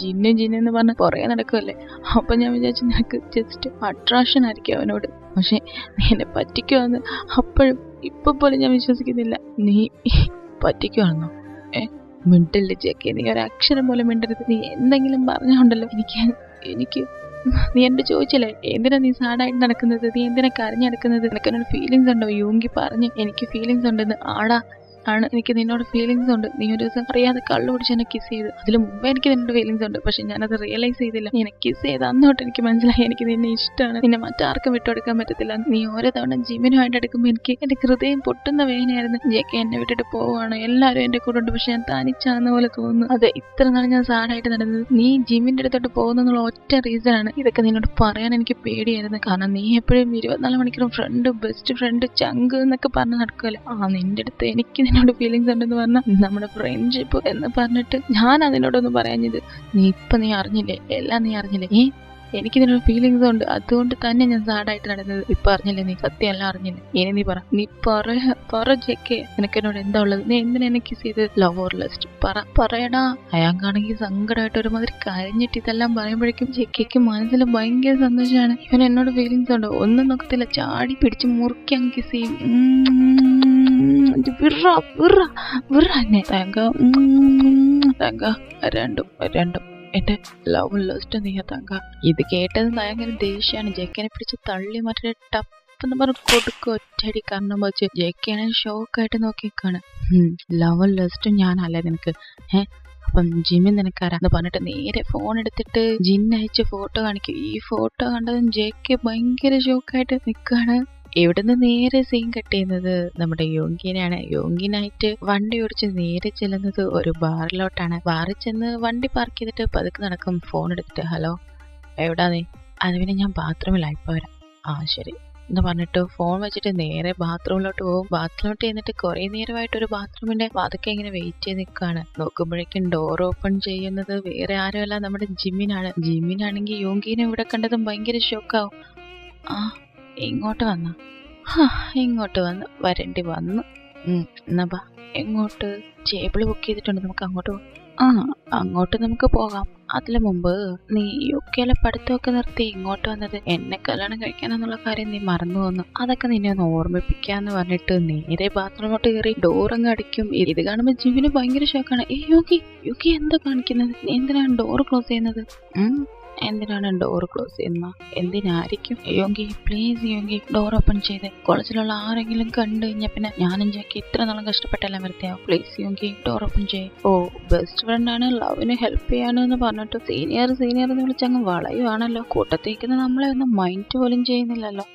ജിന്നെന്ന് പറഞ്ഞ് പുറകെ നടക്കുമല്ലേ. അപ്പൊ ഞാൻ വിചാരിച്ചു നിനക്ക് ജസ്റ്റ് അട്രാക്ഷൻ ആയിരിക്കും അവനോട്. പക്ഷെ നീ എന്നെ പറ്റിക്കുവാന്ന് അപ്പോഴും ഇപ്പൊ പോലും ഞാൻ വിശ്വസിക്കുന്നില്ല. നീ പറ്റിക്കുവാണെന്നോ? മിണ്ടല്ലേ ജേക്കെ, നീ ഒരക്ഷരം പോലും മിണ്ടരുത്. നീ എന്തെങ്കിലും പറഞ്ഞുണ്ടല്ലോ എനിക്ക് നീ എന്നോട് ചോദിച്ചില്ലേ എന്തിനാ നീ സാഡായിട്ട് നടക്കുന്നത്, നീ എന്തിനാ കരഞ്ഞു നടക്കുന്നത്, നിനക്ക് എന്നോട് ഫീലിങ്സ് ഉണ്ടോ? യൂങ്കി പറഞ്ഞ് എനിക്ക് ഫീലിങ്സ് ഉണ്ടെന്ന്. ആടാ ആണ് എനിക്ക് നിന്നോട് ഫീലിങ്സ് ഉണ്ട്. നീ ഒരു ദിവസം അറിയാതെ കള്ളു പിടിച്ച് എന്നെ കിസ് ചെയ്ത്. അതിന് മുമ്പേ എനിക്ക് നിന്നോട് ഫീലിങ്സ് ഉണ്ട്. പക്ഷെ ഞാനത് റിയലൈസ് ചെയ്തില്ല. നീ എന്നെ കിസ് ചെയ്ത് അന്നോട്ട് എനിക്ക് മനസ്സിലായി എനിക്ക് നിന്നെ ഇഷ്ടമാണ്. നിന്നെ മറ്റാർക്കും വിട്ടുകൊടുക്കാൻ പറ്റത്തില്ല. നീ ഓരോ തവണ ജിമ്മിനുമായിട്ട് എടുക്കുമ്പോൾ എനിക്ക് എന്റെ ഹൃദയം പൊട്ടുന്ന വേദനയായിരുന്നു. ജെക്കെ എന്നെ വിട്ടിട്ട് പോവാണ്, എല്ലാവരും എന്റെ കൂടെ ഉണ്ട്, പക്ഷെ ഞാൻ തനിച്ചാണെന്ന പോലെ തോന്നുന്നു. അതെ, ഇത്ര നാൾ ഞാൻ സാഡായിട്ട് നടന്നത് നീ ജിമ്മിന്റെ അടുത്തോട്ട് പോകുന്നുള്ള ഒറ്റ റീസൺ ആണ്. ഇതൊക്കെ നിന്നോട് പറയാൻ എനിക്ക് പേടിയായിരുന്നു. കാരണം നീ എപ്പോഴും 24 മണിക്കൂറും ഫ്രണ്ട്, ബെസ്റ്റ് ഫ്രണ്ട്, ചങ്ക് എന്നൊക്കെ പറഞ്ഞ് നടക്കുമല്ലോ. നിന്റെ അടുത്ത് എനിക്ക് നിന്നോട് ഫീലിങ്സ് ഉണ്ടെന്ന് പറഞ്ഞാൽ നമ്മുടെ ഫ്രണ്ട്ഷിപ്പ് എന്ന് പറഞ്ഞിട്ട് ഞാൻ അതിനോടൊന്നും പറയാഞ്ഞത്. നീ അറിഞ്ഞില്ലേ, എല്ലാം നീ അറിഞ്ഞില്ലേ? എനിക്ക് നിന്നോട് ഫീലിങ്സ് ഉണ്ട്, അതുകൊണ്ട് തന്നെ ഞാൻ സാഡായിട്ട് നടന്നത്. ഇപ്പൊ അറിഞ്ഞില്ലേ നീ? സത്യം എല്ലാം അറിഞ്ഞില്ലേ? ഇനി നീ പറ, നീ പറ ജെക്കെ, നിനക്ക് എന്നോട് എന്താ ഉള്ളത്? നീ എന്തിനാ എന്നെ കിസ് ചെയ്ത്? Love or lust? പറയടാ. അയാൾക്കാണെങ്കിൽ സങ്കടമായിട്ട് ഒരുമാതിരി കരഞ്ഞിട്ട് ഇതെല്ലാം പറയുമ്പോഴേക്കും ജെക്കയ്ക്ക് മനസ്സിൽ ഭയങ്കര സന്തോഷമാണ്. ഇവൻ എന്നോട് ഫീലിങ്സ് ഉണ്ട്, ഒന്നും നോക്കത്തില്ല, ചാടി പിടിച്ച് മുറുക്കി അങ്ങ് കിസ് ചെയ്യും. രണ്ടും എന്റെ ലവ് ലോസ്റ്റ് നീ തങ്ക. ഇത് കേട്ടത് ഭയങ്കര ദേഷ്യാണ്. ജെക്കനെ പിടിച്ച് തള്ളി മറ്റേ ടപ്പെന്ന് പറഞ്ഞ് കൊടുക്കും ഒറ്റയടി കണ്ണം വെച്ച്. ജെക്കനെ ഷോക്കായിട്ട് നോക്കിക്കാണ്. ലവ് ലോസ്റ്റും ഞാനല്ലേ നിനക്ക്? അപ്പം ജിമ്മിൽ നിനക്കാരാന്ന് പറഞ്ഞിട്ട് നേരെ ഫോൺ എടുത്തിട്ട് ജിന്നയച്ച് ഫോട്ടോ കാണിക്കും. ഈ ഫോട്ടോ കണ്ടതും ജെക്കെ ഭയങ്കര ഷോക്കായിട്ട് നിൽക്കാണ്. ഇവിടുന്ന് നേരെ സീൻ കട്ട് ചെയ്യുന്നത് നമ്മുടെ യോങ്കിനാണ്. യോങ്കിനായിട്ട് വണ്ടി ഓടിച്ച് നേരെ ചെല്ലുന്നത് ഒരു ബാറിലോട്ടാണ്. ബാറിൽ ചെന്ന് വണ്ടി പാർക്ക് ചെയ്തിട്ട് പതുക്കെ നടക്കും. ഫോൺ എടുത്തിട്ട്, ഹലോ എവിടാ നീ? അത് പിന്നെ ഞാൻ ബാത്റൂമിലായി, ഇപ്പൊ വരാം. ശരി എന്ന് പറഞ്ഞിട്ട് ഫോൺ വെച്ചിട്ട് നേരെ ബാത്റൂമിലോട്ട് പോകും. ബാത്റൂമിലോട്ട് ചെന്നിട്ട് കുറെ നേരമായിട്ട് ഒരു ബാത്റൂമിന്റെ വാതൊക്കെ ഇങ്ങനെ വെയിറ്റ് ചെയ്ത് നിൽക്കുകയാണ്. നോക്കുമ്പോഴേക്കും ഡോർ ഓപ്പൺ ചെയ്യുന്നത് വേറെ ആരുമല്ല, നമ്മുടെ ജിമ്മിനാണ്. ജിമ്മിനാണെങ്കിൽ യോങ്കിനെ ഇവിടെ കണ്ടതും ഭയങ്കര ഷോക്കാവും. ഇങ്ങോട്ട് വന്നു വരേണ്ടി വന്നു. എന്നാ ബാ. എങ്ങോട്ട്? ടേബിള് ബുക്ക് ചെയ്തിട്ടുണ്ട്, നമുക്ക് അങ്ങോട്ട് പോകാം. അങ്ങോട്ട് നമുക്ക് പോകാം. അതിനു മുമ്പ് നീ യുകെയിലെ പഠിത്തമൊക്കെ നിർത്തി ഇങ്ങോട്ട് വന്നത് എന്നെ കല്യാണം കഴിക്കാനെന്നുള്ള കാര്യം നീ മറന്നു വന്നു. അതൊക്കെ നിന്നെ ഒന്ന് ഓർമ്മിപ്പിക്കാന്ന് പറഞ്ഞിട്ട് നേരെ ബാത്റൂമോട്ട് കയറി ഡോറങ്ങ് അടിക്കും. ഇത് കാണുമ്പോൾ ജിമ്മിന് ഭയങ്കര ഷോക്കാണ്. യുകി എന്താ കാണിക്കുന്നത്? നീ എന്തിനാണ് ഡോർ ക്ലോസ് ചെയ്യുന്നത്? എന്തിനാണ് ഡോർ ക്ലോസ് ചെയ്യുന്ന? എന്തിനായിരിക്കും? യോങ്കി പ്ലീസ് യോങ്കി, ഡോർ ഓപ്പൺ ചെയ്ത്. കോളേജിലുള്ള ആരെങ്കിലും കണ്ടു കഴിഞ്ഞാൽ പിന്നെ ഞാനും ജാക്കി ഇത്ര നാളും കഷ്ടപ്പെട്ടെല്ലാം വരത്തിയാവും. പ്ലീസ് യോങ്കി, ഡോർ ഓപ്പൺ ചെയ്യ്. ബെസ്റ്റ് ഫ്രണ്ടാണ്, ലവിന് ഹെൽപ്പ് ചെയ്യാനെന്ന് പറഞ്ഞിട്ട് സീനിയർ എന്ന് വിളിച്ചങ്ങ് വളയുവാണല്ലോ. കൂട്ടത്തേക്കുന്ന നമ്മളെ ഒന്നും മൈൻഡ് പോലും ചെയ്യുന്നില്ലല്ലോ.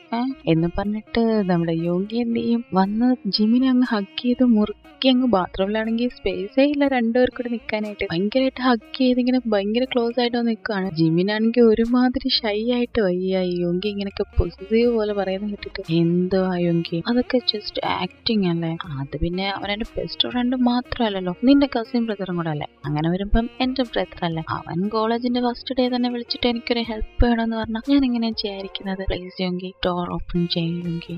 എന്ന് പറഞ്ഞിട്ട് നമ്മുടെ യോങ്കി എന്ത് ചെയ്യും? വന്ന് ജിമ്മിനെ അങ്ങ് ഹഗ് ചെയ്ത് മുറുക്കി അങ്ങ് ബാത്റൂമിലാണെങ്കിൽ സ്പേസേ ഇല്ല രണ്ടുപേർ കൂടെ നിൽക്കാനായിട്ട്. ഭയങ്കരമായിട്ട് ഹഗ് ചെയ്തിങ്ങനെ ഭയങ്കര ക്ലോസ് ആയിട്ട് നിൽക്കുകയാണ്. ജിമ്മിനാണെങ്കിൽ ഒരുമാതിരി ഷൈ ആയിട്ട് വയ്യ. യോങ്കി ഇങ്ങനെയൊക്കെ പോസിറ്റീവ് പോലെ പറയുന്നത് കേട്ടിട്ട് എന്തോ യോങ്കി, അതൊക്കെ ജസ്റ്റ് ആക്ടിങ് അല്ലേ? അത് പിന്നെ അവനെന്റെ ബെസ്റ്റ് ഫ്രണ്ട് മാത്രമല്ലല്ലോ, നിന്റെ കസിൻ ബ്രദറും കൂടെ അല്ലേ? അങ്ങനെ വരുമ്പം എന്റെ ബ്രദർ അല്ലേ? അവൻ കോളേജിന്റെ ഫസ്റ്റ് ഡേ തന്നെ വിളിച്ചിട്ട് എനിക്കൊരു ഹെൽപ്പ് വേണമെന്ന് പറഞ്ഞാൽ ഞാൻ എങ്ങനെയാ ചെയ്യാതിരിക്കുന്നത്? പ്ലീസ് യോങ്കി, ഡോർ ഓപ്പൺ ചെയ്യെങ്കി.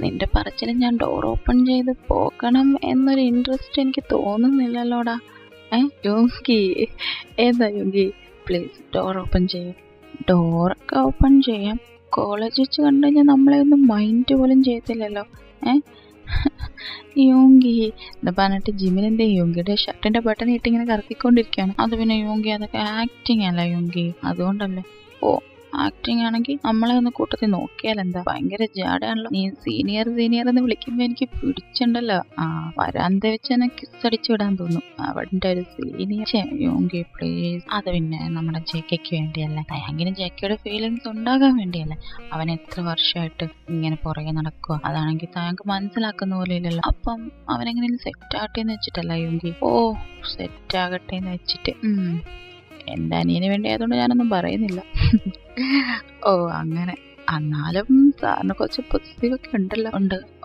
നിന്റെ പറച്ചിൽ ഞാൻ ഡോർ ഓപ്പൺ ചെയ്ത് പോകണം എന്നൊരു ഇൻട്രസ്റ്റ് എനിക്ക് തോന്നുന്നില്ലല്ലോടാ. യോങ്കി ഏതാ യോങ്കി? പ്ലീസ് ഡോർ ഓപ്പൺ ചെയ്യും. ഡോറൊക്കെ ഓപ്പൺ ചെയ്യാം. കോളേജ് വെച്ച് കണ്ടു കഴിഞ്ഞാൽ നമ്മളെ ഒന്നും മൈൻഡ് പോലും ചെയ്യത്തില്ലല്ലോ. യോങ്കി എന്ന് പറഞ്ഞിട്ട് ജിമ്മിനെന്തേ യോങ്കിയുടെ ഷർട്ടിന്റെ ബട്ടൺ ഇട്ട് ഇങ്ങനെ കറക്കിക്കൊണ്ടിരിക്കുകയാണ്. അത് പിന്നെ യോങ്കി അതൊക്കെ ആക്ടിങ് അല്ല യോങ്കി, അതുകൊണ്ടല്ലേ. ആക്ടിങ് ആണെങ്കിൽ നമ്മളെ ഒന്ന് കൂട്ടത്തിൽ നോക്കിയാൽ എന്താ? ഭയങ്കര ജാടാണല്ലോ നീ. സീനിയർ എന്ന് വിളിക്കുമ്പോ എനിക്ക് പിടിച്ചുണ്ടല്ലോ. വരാന്ത വെച്ച് എന്നെ കിസ് അടിച്ചു വിടാൻ തോന്നും. അവന്റെ ഒരു സീനിയർ. യോങ്കി പ്ലീസ്. അത് പിന്നെ നമ്മുടെ ജെക്കയ്ക്ക് വേണ്ടിയല്ലേ? തയാങ്കിന് ജെക്കയുടെ ഫീലിങ്സ് ഉണ്ടാകാൻ വേണ്ടിയല്ലേ? അവൻ എത്ര വർഷമായിട്ട് ഇങ്ങനെ പുറകെ നടക്കുക. അതാണെങ്കിൽ തയാങ്ക് മനസ്സിലാക്കുന്ന പോലെ ഇല്ലല്ലോ. അപ്പം അവനെങ്ങനെയും സെറ്റ് ആകട്ടെ എന്ന് വെച്ചിട്ടല്ല യോങ്കി. സെറ്റ് ആകട്ടെ എന്ന് വെച്ചിട്ട്. എന്റെ അനിയന് വേണ്ടി ആയതുകൊണ്ട് ഞാനൊന്നും പറയുന്നില്ല. അങ്ങനെ. എന്നാലും സാറിന് കുറച്ച് പോസിറ്റീവ് ഒക്കെ ഉണ്ടല്ലോ.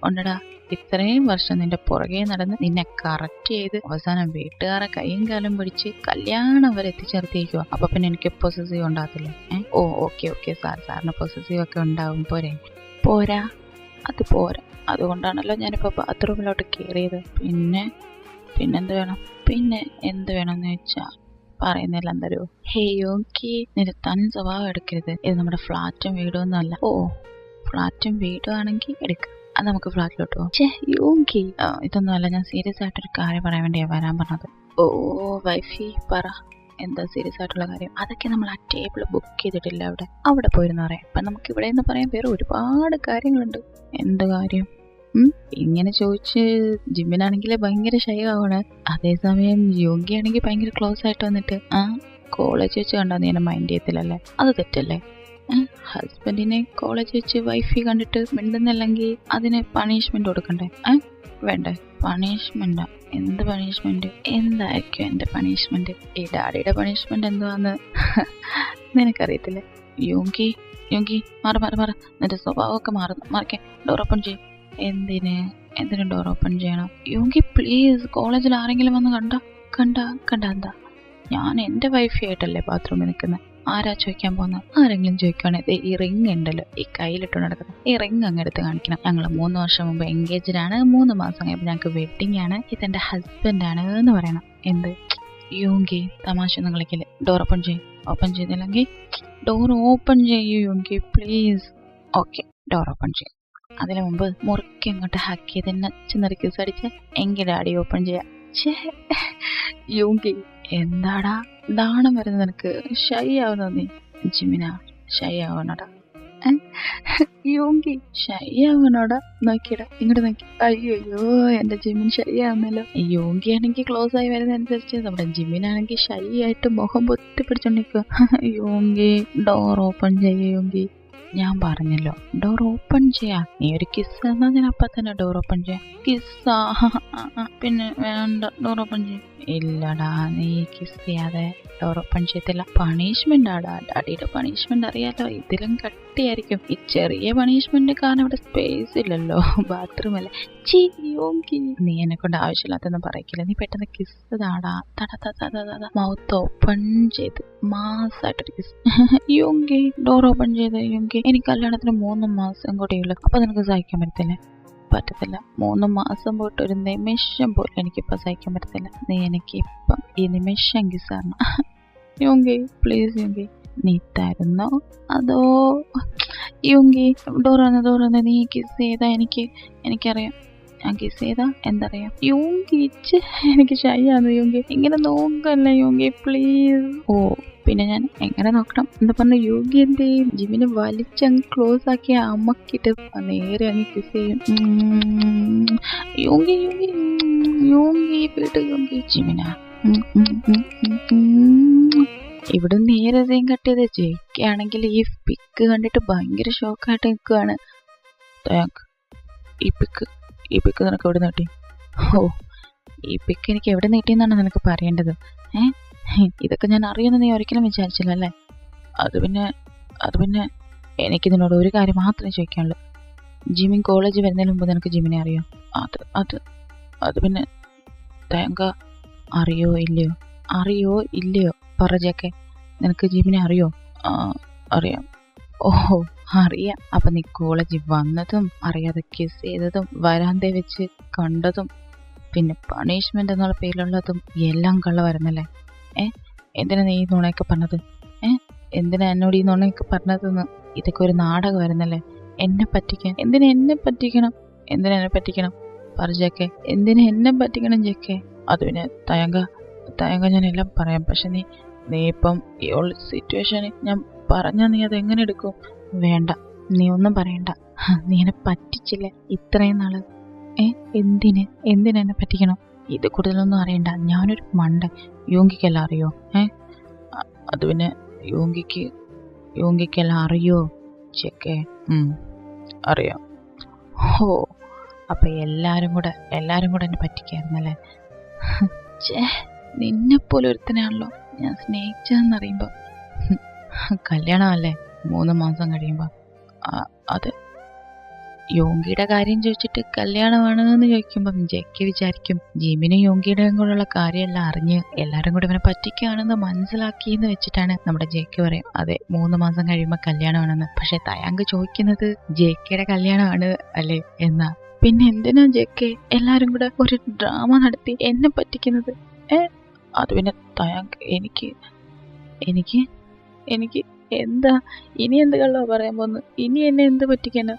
ഉണ്ടടാ. ഇത്രയും വർഷം നിന്റെ പുറകെ നടന്ന് നിന്നെ കറക്റ്റ് ചെയ്ത് അവസാനം വീട്ടുകാരെ കൈയും കാലും പിടിച്ച് കല്യാണം വരെ എത്തിച്ചേർത്തിരിക്കുക. അപ്പൊ പിന്നെ എനിക്ക് പൊസസീവ് ഉണ്ടാകത്തില്ലേ? ഓക്കെ സാറിന് പൊസസീവ് ഒക്കെ ഉണ്ടാവും. പോരാ. അത് പോരാ. അതുകൊണ്ടാണല്ലോ ഞാനിപ്പോ ബാത്റൂമിലോട്ട് കയറിയത്. പിന്നെന്ത് വേണം? പിന്നെ എന്ത് വേണമെന്ന് വെച്ചാ പറയുന്നില്ല എന്തരോ. യോങ്കി നിരത്താനും സ്വഭാവം എടുക്കരുത്. ഇത് നമ്മുടെ ഫ്ലാറ്റും വീടും ഒന്നും അല്ല. ഫ്ലാറ്റും വീടും ആണെങ്കിൽ എടുക്കുക. അത് നമുക്ക് ഫ്ലാറ്റിലോട്ട് പോകാം. യോങ്കി ഇതൊന്നും അല്ല, ഞാൻ സീരിയസ് ആയിട്ടൊരു കാര്യം പറയാൻ വേണ്ടിയാ വരാൻ പറഞ്ഞത്. വൈഫി പറ, എന്താ സീരിയസ് ആയിട്ടുള്ള കാര്യം? അതൊക്കെ നമ്മൾ ആ ടേബിൾ ബുക്ക് ചെയ്തിട്ടില്ല, അവിടെ പോയിരുന്ന് പറയാം. ഇപ്പൊ നമുക്ക് ഇവിടെ നിന്ന് പറയാൻ വേറെ ഒരുപാട് കാര്യങ്ങളുണ്ട്. എന്ത് കാര്യം? ഇങ്ങനെ ചോദിച്ച് ജിമ്മിനാണെങ്കിൽ ഭയങ്കര ഷൈയാണ്. അതേസമയം യോങ്കിയാണെങ്കിൽ ഭയങ്കര ക്ലോസ് ആയിട്ട് വന്നിട്ട് കോളേജ് വെച്ച് കണ്ടാ നീ എന്നെ മൈൻഡ് ചെയ്യത്തില്ലല്ലേ? അത് തെറ്റല്ലേ? ഹസ്ബൻഡിനെ കോളേജ് വെച്ച് വൈഫി കണ്ടിട്ട് മിണ്ടുന്നില്ലെങ്കിൽ അതിന് പണിഷ്മെന്റ് കൊടുക്കണ്ടേ? വേണ്ടേ? പണിഷ്മെന്റാ? എന്ത് പണിഷ്മെന്റ്? എന്തായിരിക്കും എന്റെ പണിഷ്മെന്റ്? ഈ ഡാഡിയുടെ പണിഷ്മെന്റ് എന്തുവാന്ന് നിനക്കറിയത്തില്ലേ? യോങ്കി മാറി നിന്റെ സ്വഭാവമൊക്കെ മാറുന്നു. മാറിക്കേ, ഡോർ ഓപ്പൺ ചെയ്യും. എന്തിനു ഡോർ ഓപ്പൺ ചെയ്യണം? യോങ്കി പ്ലീസ്, കോളേജിൽ ആരെങ്കിലും വന്ന് കണ്ട എന്താ? ഞാൻ എന്റെ വൈഫി ആയിട്ടല്ലേ ബാത്റൂമിൽ നിൽക്കുന്നത്. ആരാ ചോദിക്കാൻ പോകുന്നത്? ആരെങ്കിലും ചോദിക്കുകയാണെങ്കിൽ ഈ റിങ് ഉണ്ടല്ലോ, ഈ കയ്യിലിട്ട് നടക്കുന്നത്, ഈ റിങ് അങ്ങ് എടുത്ത് കാണിക്കണം. ഞങ്ങൾ 3 വർഷം മുമ്പ് എൻഗേജ്ഡ് ആണ്, 3 മാസം കഴിയുമ്പോൾ ഞങ്ങൾക്ക് വെഡിങ് ആണ്, ഇതെന്റെ ഹസ്ബൻഡ് ആണ് എന്ന് പറയണം. എന്ത് യോങ്കി തമാശ ഒന്നും കളിക്കില്ലേ? ഡോർ ഓപ്പൺ ചെയ്യും. ഓപ്പൺ ചെയ്തില്ലെങ്കിൽ ഡോർ ഓപ്പൺ ചെയ്യൂ യോങ്കി പ്ലീസ്. ഓക്കെ, ഡോർ ഓപ്പൺ ചെയ്യും. അതിനു മുമ്പ് മുറുക്കി അങ്ങോട്ട് ഹാക്ക് ചെയ്ത് നച്ച് കിസ് അടിച്ച് എങ്കിൽ ഡാഡി ഓപ്പൺ ചെയ്യാം. യോങ്കി എന്താടാ ദാണം വരുന്നത് നിനക്ക്? ഷൈ ആവുന്നോ നീ? ജിമിന ഷൈ ആവണോടാ? യോങ്കി ഷൈ ആവണോടാ? നോക്കിയടാ, ഇങ്ങോട്ട് നോക്കി. അയ്യോ എന്റെ ജിമിൻ ഷൈ ആവുന്നല്ലോ. യോങ്കി ആണെങ്കിൽ ക്ലോസ് ആയി വരുന്നതനുസരിച്ച് നമ്മുടെ ജിമിനാണെങ്കിൽ ഷൈ ആയിട്ട് മുഖം പൊത്തി പിടിച്ചോണ്ടിരിക്കുക. യോങ്കി ഡോർ ഓപ്പൺ ചെയ്യ യോങ്കി. ഞാൻ പറഞ്ഞല്ലോ ഡോർ ഓപ്പൺ ചെയ്യാ. നീ ഒരു കിസ് എന്നാ ഞാൻ അപ്പൊ തന്നെ ഡോർ ഓപ്പൺ ചെയ്യാം. കിസ്സാ? പിന്നെ വേണ്ട, ഡോർ ഓപ്പൺ ചെയ്യും. ഇല്ലടാ, നീ കിസ് ചെയ്യാതെ ഡോർ ഓപ്പൺ ചെയ്യത്തില്ല. പണിഷ്മെന്റ് ആടാ, ഡാഡിയുടെ പണിഷ്മെന്റ് അറിയാലോ, ഇതിലും കട്ടിയായിരിക്കും. ഈ ചെറിയ പണിഷ്മെന്റ് കാരണം ഇവിടെ സ്പേസ് ഇല്ലല്ലോ, ബാത്റൂം അല്ലേ. യോങ്കി നീ എന്നെ കൊണ്ട് ആവശ്യമില്ലാത്തൊന്നും പറയിക്കില്ല. നീ പെട്ടെന്ന് കിസ് താടാ. മൗത്ത് ഓപ്പൺ ചെയ്ത് മാസായിട്ടൊരു കിസ്. യോങ്കി ഡോർ ഓപ്പൺ ചെയ്ത്. യോങ്കി എനിക്ക് കല്യാണത്തിന് 3 മാസം കൂടെയുള്ളു, അപ്പൊ നിനക്ക് സഹിക്കാൻ പറ്റത്തില്ല. 3 മാസം പോയിട്ട് ഒരു നിമിഷം പോലും എനിക്കിപ്പം സഹിക്കാൻ പറ്റത്തില്ല. നീ എനിക്ക് ഇപ്പം ഈ നിമിഷം കിസ്സാണ്. യോങ്കി പ്ലീസ് യോങ്കി. നീ തരുന്നോ അതോ? യോങ്കി ഡോർ വന്ന് നീ കിസ് ചെയ്താ എനിക്കറിയാം. ഞാൻ കിസ് ചെയ്താ എന്തറിയാം? യോങ്കി എനിക്ക് ഷൈയാണ് യോങ്കി. ഇങ്ങനെ നോക്കല്ലേ യോങ്കി പ്ലീസ്. ഓ പിന്നെ ഞാൻ എങ്ങനെ നോക്കണം എന്ന് പറഞ്ഞ യോങ്കി എന്ത് ചെയ്യും? ജിമിനെ വലിച്ചങ്ങ് ക്ലോസ് ആക്കി അമ്മക്കിട്ട് നേരെ അങ്ങ് കിസ് ചെയ്യും. യോങ്കി വീട്ട് യോങ്കി. ജിമിന ഇവിടെ നേരെ സീൻ കട്ടിയത്. ജയിക്കാണെങ്കിൽ ഈ പിക്ക് കണ്ടിട്ട് ഭയങ്കര ഷോക്കായിട്ട് നിൽക്കുകയാണ്. ഈ പിക്ക് നിനക്ക് എവിടെ നീട്ടി? ഈ പിക്ക് എനിക്ക് എവിടെ നീട്ടിയെന്നാണ് നിനക്ക് പറയേണ്ടത്. ഇതൊക്കെ ഞാൻ അറിയുമെന്ന് നീ ഒരിക്കലും വിചാരിച്ചില്ലല്ലേ? അത് പിന്നെ എനിക്ക് നിന്നോട് ഒരു കാര്യം മാത്രമേ ചോദിക്കാനുള്ളൂ. ജിമിൻ കോളേജ് വരുന്നതിന് മുമ്പ് നിനക്ക് ജിമിനെ അറിയോ? അത് പിന്നെ തേങ്ക അറിയോ ഇല്ലയോ പറജൊക്കെ? നിനക്ക് ജിമിനെ അറിയോ? അറിയാം. ഓഹോ അറിയാം. അപ്പൊ നീ കോളേജിൽ വന്നതും അറിയാതെ കിസ് ചെയ്തതും വരാന്തെ വെച്ച് കണ്ടതും പിന്നെ പണിഷ്മെന്റ് എന്നുള്ള പേരിലുള്ളതും എല്ലാം കള്ളമായിരുന്നല്ലേ? എന്തിനാ നീ ഈ നുണയൊക്കെ പറഞ്ഞത്? എന്തിനാ എന്നോട് ഈ നുണയൊക്കെ പറഞ്ഞതെന്ന്? ഇതൊക്കെ ഒരു നാടകമായിരുന്നല്ലേ? എന്നെ പറ്റിക്കാൻ. എന്തിനാ എന്നെ പറ്റിക്കണം പറജൊക്കെ? എന്തിനാ എന്നെ പറ്റിക്കണം ജെക്കെ? അത് പിന്നെ തയങ്ക ഞാൻ എല്ലാം പറയാം. പക്ഷെ നീ ഇപ്പം ഈ സിറ്റുവേഷനിൽ ഞാൻ പറഞ്ഞാൽ നീ അത് എങ്ങനെ എടുക്കും? വേണ്ട, നീ ഒന്നും പറയണ്ട. നീ എന്നെ പറ്റിച്ചില്ലേ ഇത്രയും നാള്? എന്തിനാ എന്നെ പറ്റിക്കണം? ഇത് കൂടുതലൊന്നും അറിയണ്ട. ഞാനൊരു മണ്ട. യോങ്കിക്കെല്ലാം അറിയോ? അത് പിന്നെ യോങ്കിക്കെല്ലാം അറിയോ ചെക്കെ? അറിയാം. അപ്പൊ എല്ലാരും കൂടെ എന്നെ പറ്റിക്കായിരുന്നല്ലേ? നിന്നെപ്പോലെ ഒരുത്തനാണല്ലോ ഞാൻ സ്നേഹിച്ചതെന്നറിയുമ്പോ. കല്യാണമല്ലേ 3 മാസം കഴിയുമ്പോ. അത് യോങ്കിയുടെ കാര്യം ചോദിച്ചിട്ട് കല്യാണമാണെന്ന് ചോദിക്കുമ്പം ജെക്ക് വിചാരിക്കും ജിമിനും യോങ്കിയുടെയും കൂടെയുള്ള കാര്യമെല്ലാം അറിഞ്ഞ് എല്ലാരും കൂടെ ഇവനെ പറ്റിക്കുകയാണെന്ന് മനസ്സിലാക്കിയെന്ന് വെച്ചിട്ടാണ് നമ്മുടെ ജെക്ക് പറയും അതെ 3 മാസം കഴിയുമ്പോ കല്യാണമാണെന്ന്. പക്ഷെ തയാങ്ക് ചോദിക്കുന്നത് ജെക്കയുടെ കല്യാണമാണ് അല്ലേ എന്നാ. പിന്നെ എന്തിനാ ജെക്കെ എല്ലാരും കൂടെ ഒരു ഡ്രാമ നടത്തി എന്നെ പറ്റിക്കുന്നത്? അത് പിന്നെ തയാങ്ക് എനിക്ക് എന്താ ഇനി എന്ത് കള്ളോ പറയാൻ പോന്ന്? ഇനി എന്നെ എന്ത് പറ്റിക്കാനാ?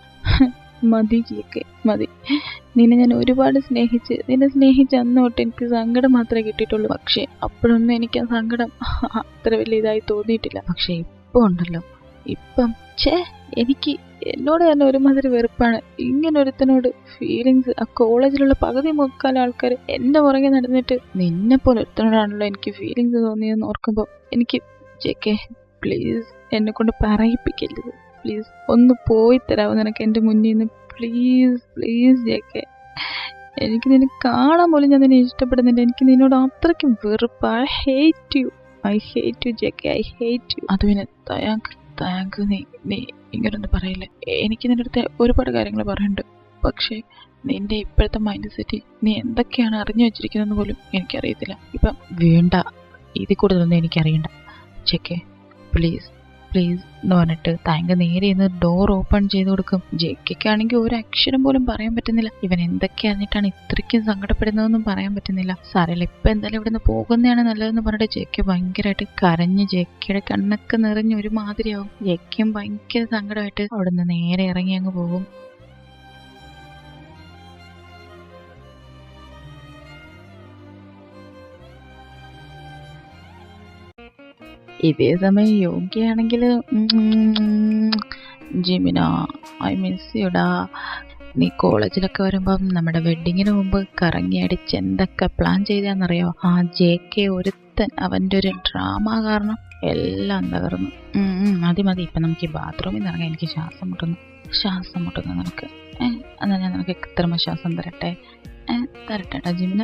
മതി ജിയൊക്കെ മതി. നിന്നെ ഞാൻ ഒരുപാട് നിന്നെ സ്നേഹിച്ച് അന്ന് തൊട്ട് എനിക്ക് സങ്കടം മാത്രമേ കിട്ടിയിട്ടുള്ളൂ. പക്ഷെ അപ്പോഴൊന്നും എനിക്ക് ആ സങ്കടം അത്ര വലിയ ഇതായി തോന്നിയിട്ടില്ല. പക്ഷെ ഇപ്പൊ ഉണ്ടല്ലോ, ഇപ്പം എനിക്ക് എന്നോട് തന്നെ ഒരുമാതിരി വെറുപ്പാണ്. ഇങ്ങനെ ഒരുത്തനോട് ഫീലിങ്സ്. ആ കോളേജിലുള്ള പകുതി മുക്കാൽ ആൾക്കാർ എന്റെ പുറകെ നടന്നിട്ട് നിന്നെ പോലെ ഒരുത്തനോടാണല്ലോ എനിക്ക് ഫീലിങ്സ് തോന്നിയെന്ന് ഓർക്കുമ്പോൾ എനിക്ക് ജെക്കെ പ്ലീസ് എന്നെ കൊണ്ട് പറയിപ്പിക്കരുത്. പ്ലീസ് ഒന്ന് പോയി തരാമോ നിനക്ക് എൻ്റെ മുന്നിൽ നിന്ന്? Please please Jake. എനിക്ക് നിന്നെ കാണാൻ പോലും ഞാൻ നിന്നെ ഇഷ്ടപ്പെടുന്നില്ല. എനിക്ക് നിന്നോട് അത്രയ്ക്കും വെറുപ്പ്. I hate you Jake, I hate you. അത് പിന്നെ താങ്ക് നീ ഇങ്ങനൊന്നും പറയില്ല. എനിക്ക് നിന്റെ അടുത്ത് ഒരുപാട് കാര്യങ്ങൾ പറയാനുണ്ട്. പക്ഷേ നിന്റെ ഇപ്പോഴത്തെ മൈൻഡ് സെറ്റ് നീ എന്തൊക്കെയാണ് അറിഞ്ഞു വെച്ചിരിക്കുന്നതെന്ന് പോലും എനിക്കറിയത്തില്ല. ഇപ്പം വേണ്ട, ഇതിൽ കൂടുതലൊന്നും എനിക്കറിയണ്ട ജെക്കെ. പ്ലീസ് എന്ന് പറഞ്ഞിട്ട് താങ്ക നേരെ ഇന്ന് ഡോർ ഓപ്പൺ ചെയ്ത് കൊടുക്കും. ജെക്കെയാണെങ്കിൽ ഒരു അക്ഷരം പോലും പറയാൻ പറ്റുന്നില്ല. ഇവൻ എന്തൊക്കെ അറിഞ്ഞിട്ടാണ് ഇത്രയ്ക്കും സങ്കടപ്പെടുന്നതെന്നും പറയാൻ പറ്റുന്നില്ല. സാരമില്ല, ഇപ്പൊ എന്തായാലും ഇവിടുന്ന് പോകുന്നതാണ് നല്ലതെന്ന് പറഞ്ഞിട്ട് ജെക്കെ ഭയങ്കരമായിട്ട് കരഞ്ഞ് ജെക്കയുടെ കണ്ണൊക്കെ നിറഞ്ഞ് ഒരു മാതിരിയാവും. ജെക്കയും ഭയങ്കര സങ്കടമായിട്ട് അവിടുന്ന് നേരെ ഇറങ്ങി അങ്ങ് പോകും. ഇതേ സമയം യോഗിയാണെങ്കിൽ ജിമിന, ഐ മിസ് യുടാ. നീ കോളേജിലൊക്കെ വരുമ്പം നമ്മുടെ വെഡിങ്ങിന് മുമ്പ് കറങ്ങി അടിച്ച് എന്തൊക്കെ പ്ലാൻ ചെയ്താന്നറിയോ? ആ ജെക്കെ ഒരുത്തൻ അവൻ്റെ ഒരു ഡ്രാമ കാരണം എല്ലാം തകർന്നു. മതി ഇപ്പം നമുക്ക് ഈ ബാത്റൂമിൽ നിന്ന് ഇറങ്ങാൻ. എനിക്ക് ശ്വാസം മുട്ടുന്നു നിനക്ക്. എന്നാൽ ഞാൻ നിനക്ക് കൃത്രിമ ശ്വാസം തരട്ടെ ജിമിന.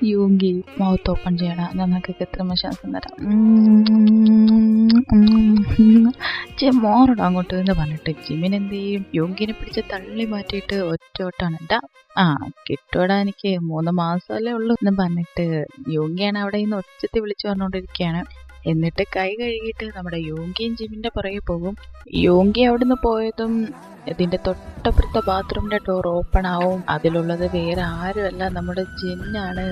യോഗി മൗത്ത് ഓപ്പൺ ചെയ്യടാ, നിനക്ക് കൃത്രിമ ശ്വാസം തരാം. മോറടാ അങ്ങോട്ട് എന്ന് പറഞ്ഞിട്ട് ജിമിൻ എന്ത് ചെയ്യും? യോഗിനെ പിടിച്ച് തള്ളി മാറ്റിയിട്ട് ഒറ്റോട്ടാണ്. കിട്ടോടാ, എനിക്ക് 3 മാസമല്ലേ ഉള്ളൂ എന്ന് പറഞ്ഞിട്ട് യോഗിയാണ് അവിടെ നിന്ന് ഒച്ചത്തിൽ വിളിച്ചു പറഞ്ഞുകൊണ്ടിരിക്കുകയാണ്. എന്നിട്ട് കൈ കഴുകിയിട്ട് നമ്മുടെ യോഗിയും ജിമിന്റെ പുറകെ പോകും. യോഗി അവിടുന്ന് പോയതും ഇതിന്റെ തൊട്ടപ്പുറത്തെ ബാത്റൂമിന്റെ ഡോർ ഓപ്പൺ ആവും. അതിലുള്ളത് വേറെ ആരുമല്ല, നമ്മുടെ ജിന്നാണ്.